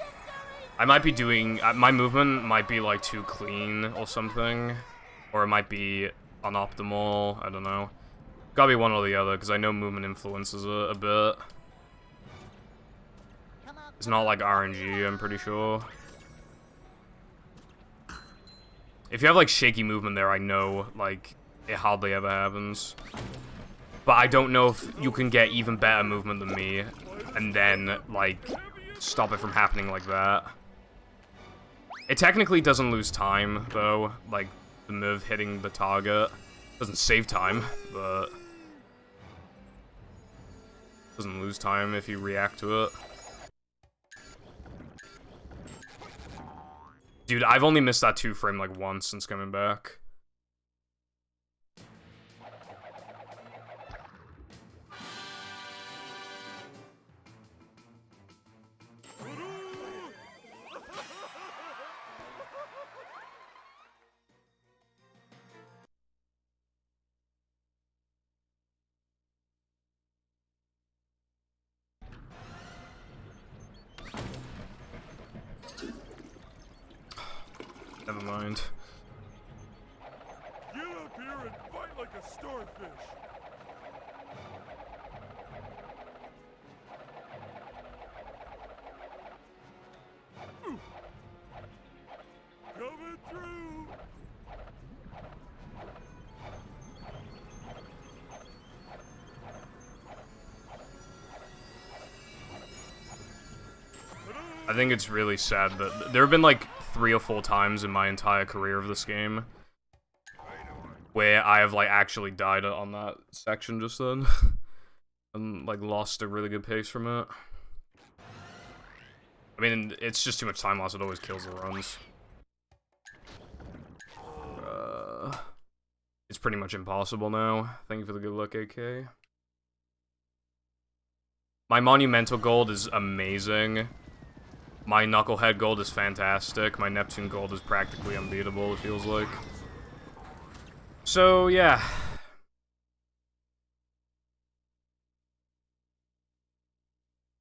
I might be doing... my movement might be, like, too clean or something. Or it might be unoptimal. I don't know. Gotta be one or the other, because I know movement influences it a bit. It's not like RNG, I'm pretty sure. If you have, like, shaky movement there, I know, like, it hardly ever happens. But I don't know if you can get even better movement than me, and then, like, stop it from happening like that. It technically doesn't lose time, though, like, the move hitting the target. Doesn't save time, but... Doesn't lose time if you react to it. Dude, I've only missed that 2-frame like once since coming back. Never mind. Get up here and fight like a starfish. Coming through. I think it's really sad that there have been like 3 or 4 times in my entire career of this game where I have like actually died on that section just then and like lost a really good pace from it. I mean, it's just too much time loss. It always kills the runs. It's pretty much impossible now. Thank you for the good luck, AK. My Monumental Gold is amazing. My Knucklehead Gold is fantastic. My Neptune Gold is practically unbeatable, it feels like. So, yeah.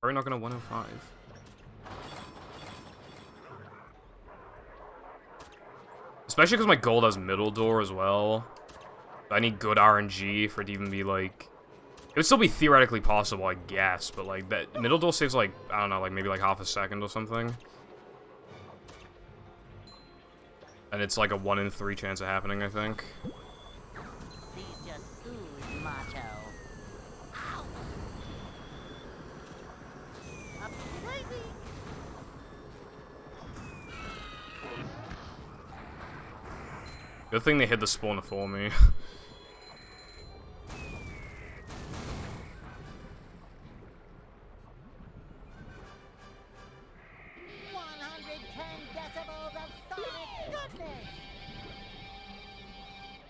Probably not gonna 105. Especially because my gold has middle door as well. I need good RNG for it to even be like... It would still be theoretically possible, I guess, but like that middle door saves like, I don't know, like maybe like half a second or something. And it's like a 1 in 3 chance of happening, I think. These just ooze macho. Ow. Up to daisy. Good thing they hid the spawner for me. 110 decibels of sonic goodness.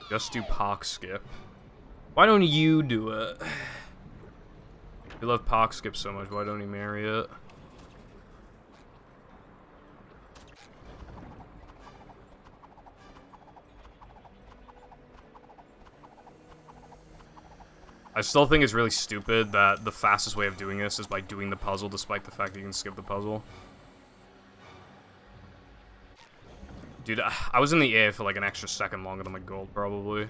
Just do Park Skip. Why don't you do it? You love Park Skip so much, why don't you marry it? I still think it's really stupid that the fastest way of doing this is by doing the puzzle, despite the fact that you can skip the puzzle. Dude, I was in the air for like an extra second longer than my gold, probably.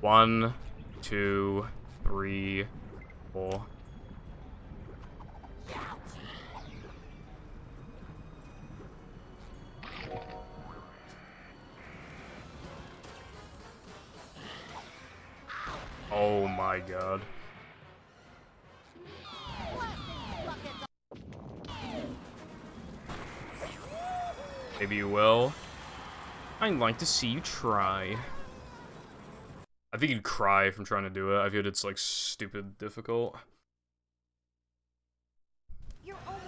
1, 2, 3, 4. Oh my god. Maybe you will. I'd like to see you try. I think you'd cry from trying to do it. I feel it's like stupid difficult. You're almost.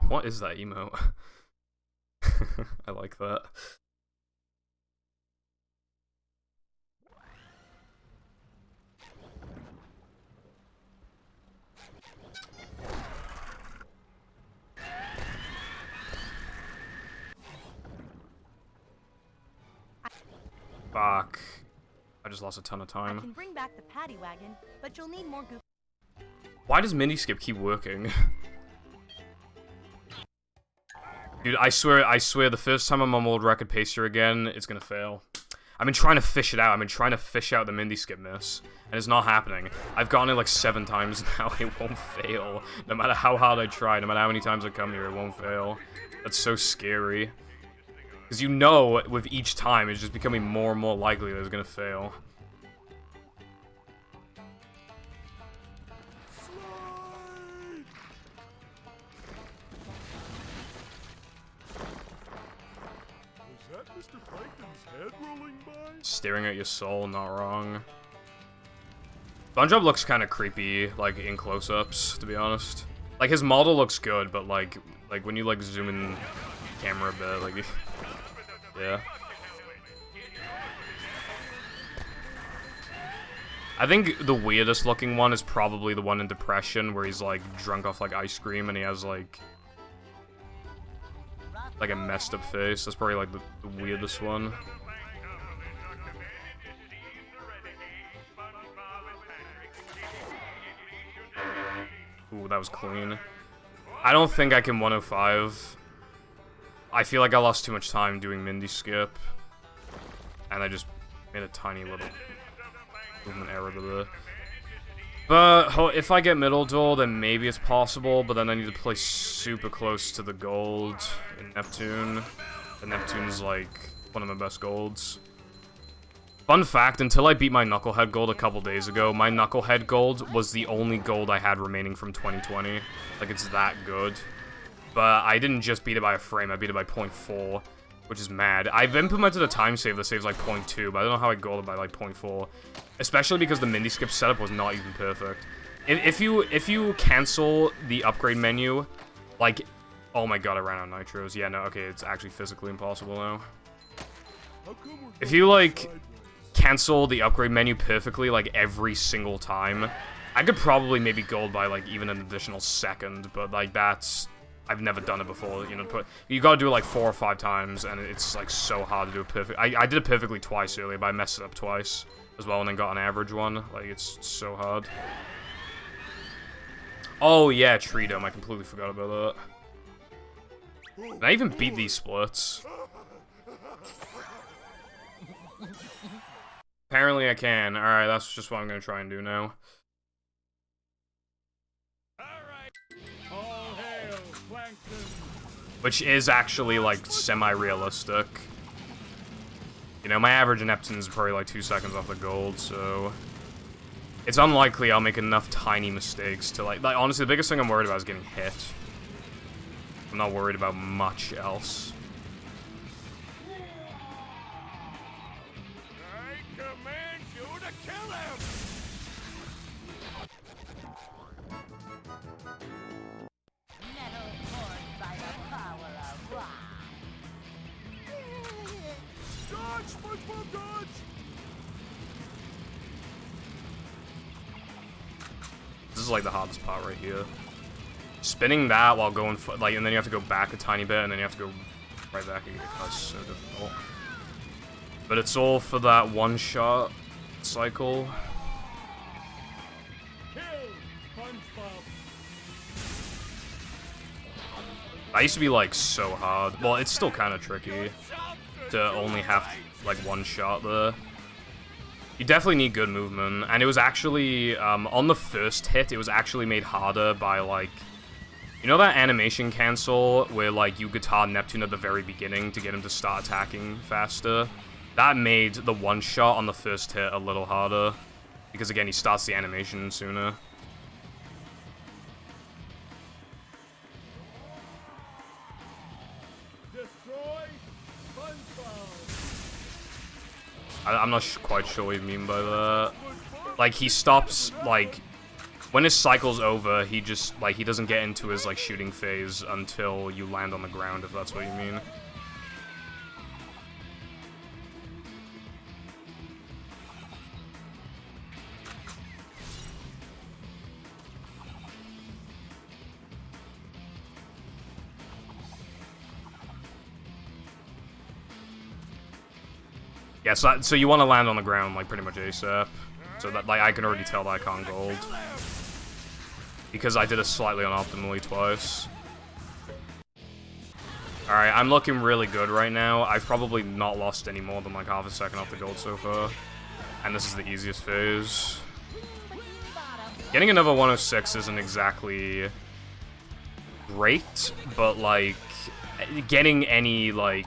What is that emote? I like that. Fuck. I just lost a ton of I time. can bring back the paddy wagon, but you'll need more goop. Why does mini skip keep working? Dude, I swear, the first time I'm on world record pacer again, it's gonna fail. I've been trying to fish it out. I've been trying to fish out the mini skip miss, and it's not happening. I've gotten it like 7 times now. It won't fail. No matter how hard I try, no matter how many times I come here, it won't fail. That's so scary. Because you know, with each time, it's just becoming more and more likely that it's gonna fail. Staring at your soul, not wrong. SpongeBob looks kind of creepy, like, in close-ups, to be honest. Like, his model looks good, but, like when you, like, zoom in camera a bit, like, yeah. I think the weirdest looking one is probably the one in Depression, where he's, like, drunk off, like, ice cream, and he has, like a messed up face. That's probably, like, the weirdest one. Ooh, that was clean. I don't think I can 105. I feel like I lost too much time doing Mindy skip. And I just made a tiny little movement error to the... But if I get middle duel, then maybe it's possible, but then I need to play super close to the gold in Neptune. And Neptune's like one of my best golds. Fun fact, until I beat my Knucklehead gold a couple days ago, my Knucklehead gold was the only gold I had remaining from 2020. Like, it's that good. But I didn't just beat it by a frame, I beat it by 0.4, which is mad. I've implemented a time save that saves like 0.2, but I don't know how I gold it by like 0.4. Especially because the Mindy skip setup was not even perfect. If you cancel the upgrade menu, like, oh my god, I ran out of nitros. Yeah, no, okay, it's actually physically impossible now. If you, like, cancel the upgrade menu perfectly, like, every single time, I could probably maybe gold by, like, even an additional second, but, like, that's... I've never done it before, you know, you gotta do it, like, 4 or 5 times, and it's, like, so hard to do it perfect. I did it perfectly twice earlier, but I messed it up twice as well, and then got an average one. Like, it's so hard. Oh, yeah, Treedom. I completely forgot about that. Did I even beat these splits? Apparently I can. Alright, that's just what I'm gonna try and do now. All hail, Plankton. Which is actually, like, semi-realistic. You know, my average in Neptune is probably, like, 2 seconds off the gold, so... It's unlikely I'll make enough tiny mistakes to, like, honestly, the biggest thing I'm worried about is getting hit. I'm not worried about much else. I command you to kill him. Metal forged by the power of rock. Dodge, SpongeBob, dodge. This is, like, the hardest part right here. Spinning that while going, like, and then you have to go back a tiny bit, and then you have to go right back again. That's so difficult. But it's all for that one-shot cycle. Kill, SpongeBob. I used to be, like, so hard. Well, it's still kind of tricky to only have, like, one shot there. You definitely need good movement, and it was actually, on the first hit, it was actually made harder by, like, you know that animation cancel where, like, you guitar Neptune at the very beginning to get him to start attacking faster? That made the one-shot on the first hit a little harder, because, again, he starts the animation sooner. Destroy SpongeBob. I'm not quite sure what you mean by that. Like, he stops, like, when his cycle's over, he just, like, he doesn't get into his, like, shooting phase until you land on the ground, if that's what you mean. Yeah, so you want to land on the ground, like, pretty much ASAP. So that, like, I can already tell that I can't gold. Because I did it slightly unoptimally twice. Alright, I'm looking really good right now. I've probably not lost any more than, like, half a second off the gold so far. And this is the easiest phase. Getting another 106 isn't exactly great, but, like, getting any, like,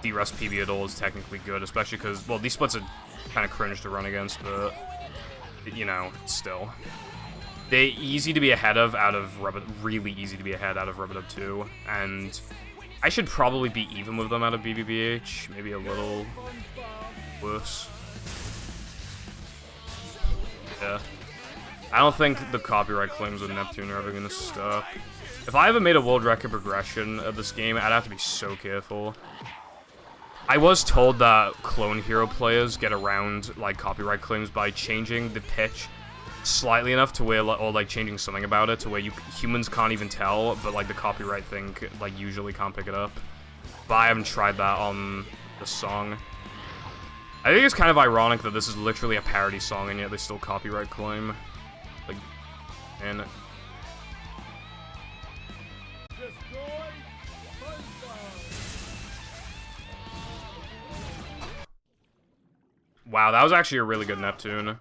D-Rust PB at all is technically good, especially because, well, these splits are kind of cringe to run against, but, you know, still. They're easy to be ahead of out of really easy to be ahead out of Rub-a-Dub 2, and I should probably be even with them out of BBBH, maybe a little worse. Yeah. I don't think the copyright claims with Neptune are ever gonna stop. If I ever made a world record progression of this game, I'd have to be so careful. I was told that Clone Hero players get around, like, copyright claims by changing the pitch slightly enough to where, or, like, changing something about it to where humans can't even tell, but, like, the copyright thing, like, usually can't pick it up. But I haven't tried that on the song. I think it's kind of ironic that this is literally a parody song and yet they still copyright claim. Like, and... Wow, that was actually a really good Neptune.